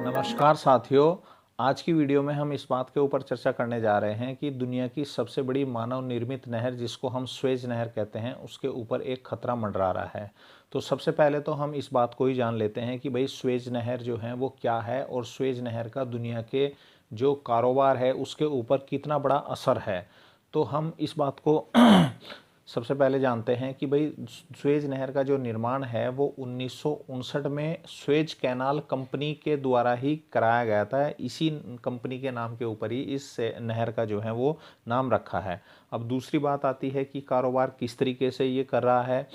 नमस्कार साथियों। आज की वीडियो में हम इस बात के ऊपर चर्चा करने जा रहे हैं कि दुनिया की सबसे बड़ी मानव निर्मित नहर जिसको हम स्वेज नहर कहते हैं उसके ऊपर एक खतरा मंडरा रहा है। तो सबसे पहले तो हम इस बात को ही जान लेते हैं कि भाई स्वेज नहर जो है वो क्या है और स्वेज नहर का दुनिया के जो कारोबार है उसके ऊपर कितना बड़ा असर है। तो हम इस बात को सबसे पहले जानते हैं कि भाई स्वेज नहर का जो निर्माण है वो 1959 में स्वेज कैनाल कंपनी के द्वारा ही कराया गया था। इसी कंपनी के नाम के ऊपर ही इस नहर का जो है वो नाम रखा है। अब दूसरी बात आती है कि कारोबार किस तरीके से ये कर रहा है।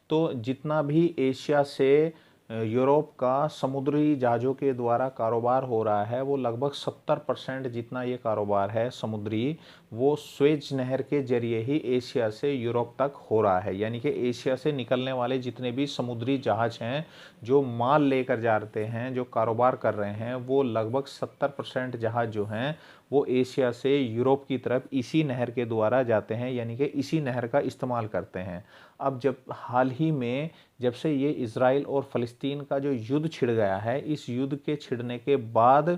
तो जितना भी एशिया से यूरोप का समुद्री जहाज़ों के द्वारा कारोबार हो रहा है वो लगभग 70% जितना ये कारोबार है समुद्री वो स्वेज नहर के जरिए ही एशिया से यूरोप तक हो रहा है। यानी कि एशिया से निकलने वाले जितने भी समुद्री जहाज हैं जो माल लेकर जाते हैं जो कारोबार कर रहे हैं वो लगभग 70% जहाज जो हैं वो एशिया से यूरोप की तरफ इसी नहर के द्वारा जाते हैं, यानी कि इसी नहर का इस्तेमाल करते हैं। अब जब हाल ही में जब से ये इज़राइल और फ़लस्तीन का जो युद्ध छिड़ गया है, इस युद्ध के छिड़ने के बाद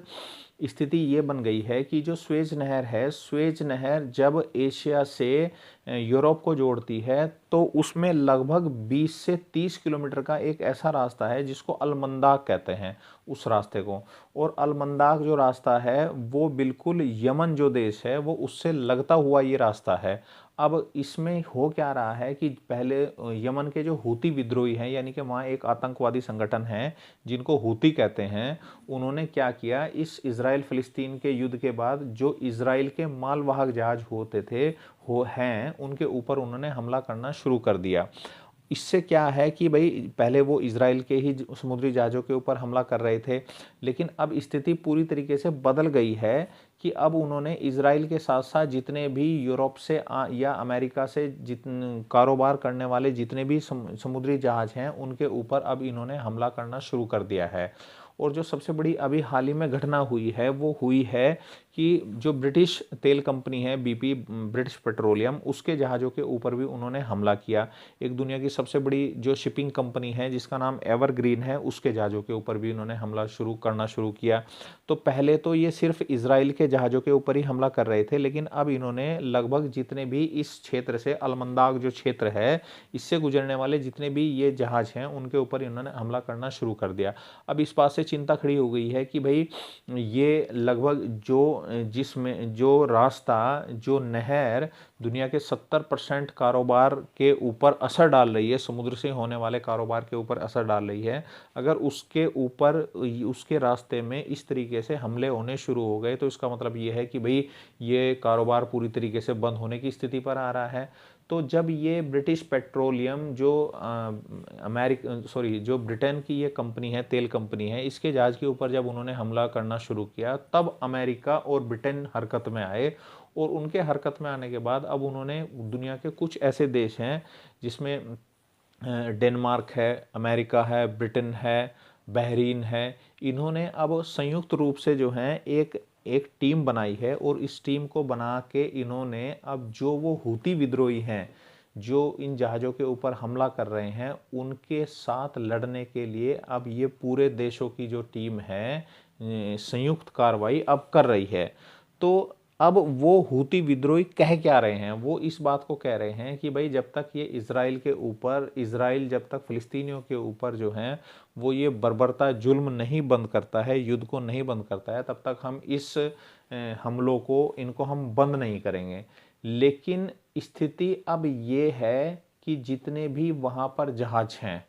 स्थिति ये बन गई है कि जो स्वेज नहर है, स्वेज नहर जब एशिया से यूरोप को जोड़ती है तो उसमें लगभग 20 से 30 किलोमीटर का एक ऐसा रास्ता है जिसको अलमंदाग कहते हैं उस रास्ते को। और अलमंदाग जो रास्ता है वो बिल्कुल यमन जो देश है वो उससे लगता हुआ ये रास्ता है। अब इसमें हो क्या रहा है कि पहले यमन के जो हूती विद्रोही हैं, यानी कि वहाँ एक आतंकवादी संगठन है जिनको हूती कहते हैं, उन्होंने क्या किया, इस इज़राइल फ़िलिस्तीन के युद्ध के बाद जो इज़राइल के मालवाहक जहाज होते थे हो हैं उनके ऊपर उन्होंने हमला करना शुरू कर दिया। इससे क्या है कि भाई पहले वो इज़राइल के ही समुद्री जहाज़ों के ऊपर हमला कर रहे थे, लेकिन अब स्थिति पूरी तरीके से बदल गई है कि अब उन्होंने इज़राइल के साथ साथ जितने भी यूरोप से या अमेरिका से जितने कारोबार करने वाले जितने भी समुद्री जहाज़ हैं उनके ऊपर अब इन्होंने हमला करना शुरू कर दिया है। और जो सबसे बड़ी अभी हाल ही में घटना हुई है वो हुई है कि जो ब्रिटिश तेल कंपनी है बीपी, ब्रिटिश पेट्रोलियम, उसके जहाज़ों के ऊपर भी उन्होंने हमला किया। एक दुनिया की सबसे बड़ी जो शिपिंग कंपनी है जिसका नाम एवरग्रीन है उसके जहाज़ों के ऊपर भी उन्होंने हमला करना शुरू किया। तो पहले तो ये सिर्फ इज़राइल के जहाज़ों के ऊपर ही हमला कर रहे थे, लेकिन अब इन्होंने लगभग जितने भी इस क्षेत्र से अलमंदाग जो क्षेत्र है इससे गुजरने वाले जितने भी ये जहाज़ हैं उनके ऊपर इन्होंने हमला करना शुरू कर दिया। अब इस बात से चिंता खड़ी हो गई है कि भाई ये लगभग जिसमें जो रास्ता जो नहर दुनिया के 70% कारोबार के ऊपर असर डाल रही है, समुद्र से होने वाले कारोबार के ऊपर असर डाल रही है, अगर उसके ऊपर उसके रास्ते में इस तरीके से हमले होने शुरू हो गए तो इसका मतलब ये है कि भाई ये कारोबार पूरी तरीके से बंद होने की स्थिति पर आ रहा है। तो जब ये ब्रिटिश पेट्रोलियम जो जो ब्रिटेन की ये कंपनी है, तेल कंपनी है, इसके जहाज़ के ऊपर जब उन्होंने हमला करना शुरू किया तब अमेरिका और ब्रिटेन हरकत में आए। और उनके हरकत में आने के बाद अब उन्होंने दुनिया के कुछ ऐसे देश हैं जिसमें डेनमार्क है, अमेरिका है, ब्रिटेन है, बहरीन है, इन्होंने अब संयुक्त रूप से जो है एक एक टीम बनाई है और इस टीम को बना के इन्होंने अब जो वो हूती विद्रोही हैं जो इन जहाज़ों के ऊपर हमला कर रहे हैं उनके साथ लड़ने के लिए अब ये पूरे देशों की जो टीम है संयुक्त कार्रवाई अब कर रही है। तो अब वो हूती विद्रोही कह क्या रहे हैं, वो इस बात को कह रहे हैं कि भाई जब तक ये इज़राइल जब तक फ़िलिस्तीनियों के ऊपर जो है वो ये बर्बरता जुल्म नहीं बंद करता है, युद्ध को नहीं बंद करता है, तब तक हम इस हमलों को इनको हम बंद नहीं करेंगे। लेकिन स्थिति अब ये है कि जितने भी वहाँ पर जहाज हैं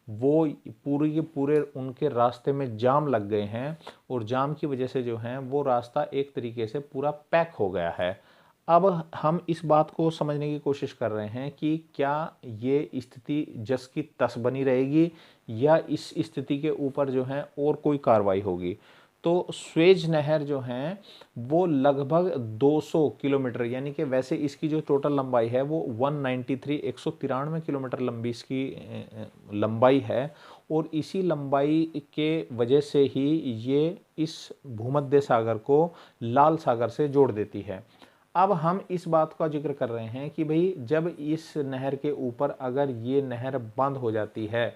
वो पूरे के पूरे उनके रास्ते में जाम लग गए हैं और जाम की वजह से जो है वो रास्ता एक तरीके से पूरा पैक हो गया है। अब हम इस बात को समझने की कोशिश कर रहे हैं कि क्या ये स्थिति जस की तस बनी रहेगी या इस स्थिति के ऊपर जो है और कोई कार्रवाई होगी। तो स्वेज नहर जो है वो लगभग 200 किलोमीटर, यानी कि वैसे इसकी जो टोटल लंबाई है वो 193 किलोमीटर लंबी इसकी लंबाई है। और इसी लंबाई के वजह से ही ये इस भूमध्य सागर को लाल सागर से जोड़ देती है। अब हम इस बात का जिक्र कर रहे हैं कि भाई जब इस नहर के ऊपर अगर ये नहर बंद हो जाती है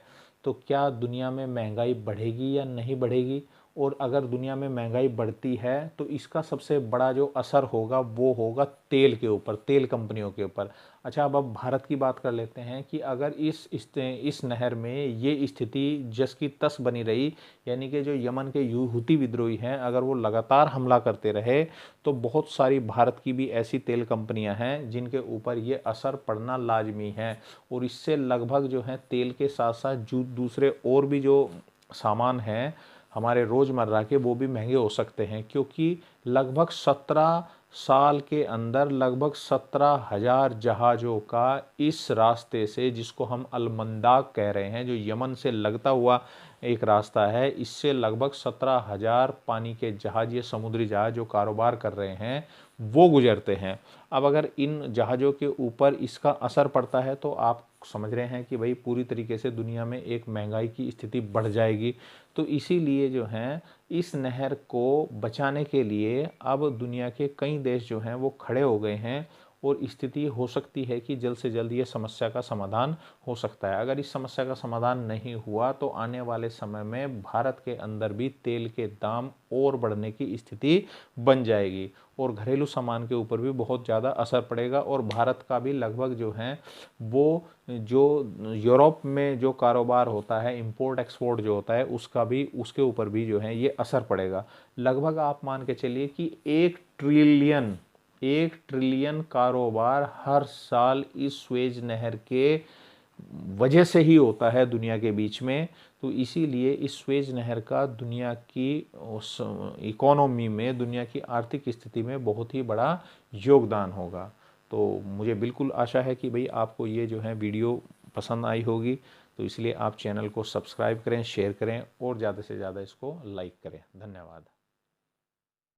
तो क्या दुनिया में महंगाई बढ़ेगी या नहीं बढ़ेगी, और अगर दुनिया में महंगाई बढ़ती है तो इसका सबसे बड़ा जो असर होगा वो होगा तेल के ऊपर, तेल कंपनियों के ऊपर। अच्छा, अब भारत की बात कर लेते हैं कि अगर इस नहर में ये स्थिति जस की तस बनी रही, यानी कि जो यमन के हुती विद्रोही हैं अगर वो लगातार हमला करते रहे, तो बहुत सारी भारत की भी ऐसी तेल कंपनियां हैं जिनके ऊपर ये असर पड़ना लाजमी है। और इससे लगभग जो है तेल के साथ साथ जो दूसरे और भी जो सामान हैं हमारे रोज़मर्रा के, वो भी महंगे हो सकते हैं, क्योंकि लगभग 17 साल के अंदर लगभग 17,000 जहाज़ों का इस रास्ते से, जिसको हम अलमंदाग कह रहे हैं, जो यमन से लगता हुआ एक रास्ता है, इससे लगभग 17,000 पानी के जहाज़, ये समुद्री जहाज़ जो कारोबार कर रहे हैं वो गुजरते हैं। अब अगर इन जहाज़ों के ऊपर इसका असर पड़ता है तो आप समझ रहे हैं कि भाई पूरी तरीके से दुनिया में एक महंगाई की स्थिति बढ़ जाएगी। तो इसीलिए जो है इस नहर को बचाने के लिए अब दुनिया के कई देश जो हैं वो खड़े हो गए हैं, और स्थिति हो सकती है कि जल्द से जल्द ये समस्या का समाधान हो सकता है। अगर इस समस्या का समाधान नहीं हुआ तो आने वाले समय में भारत के अंदर भी तेल के दाम और बढ़ने की स्थिति बन जाएगी, और घरेलू सामान के ऊपर भी बहुत ज़्यादा असर पड़ेगा। और भारत का भी लगभग जो है वो जो यूरोप में जो कारोबार होता है, इंपोर्ट एक्सपोर्ट जो होता है, उसका भी, उसके ऊपर भी जो है ये असर पड़ेगा। लगभग आप मान के चलिए कि 1 ट्रिलियन कारोबार हर साल इस स्वेज नहर के वजह से ही होता है दुनिया के बीच में। तो इसीलिए इस स्वेज नहर का दुनिया की उस इकोनॉमी में, दुनिया की आर्थिक स्थिति में बहुत ही बड़ा योगदान होगा। तो मुझे बिल्कुल आशा है कि भाई आपको ये जो है वीडियो पसंद आई होगी। तो इसलिए आप चैनल को सब्सक्राइब करें, शेयर करें और ज़्यादा से ज़्यादा इसको लाइक करें। धन्यवाद।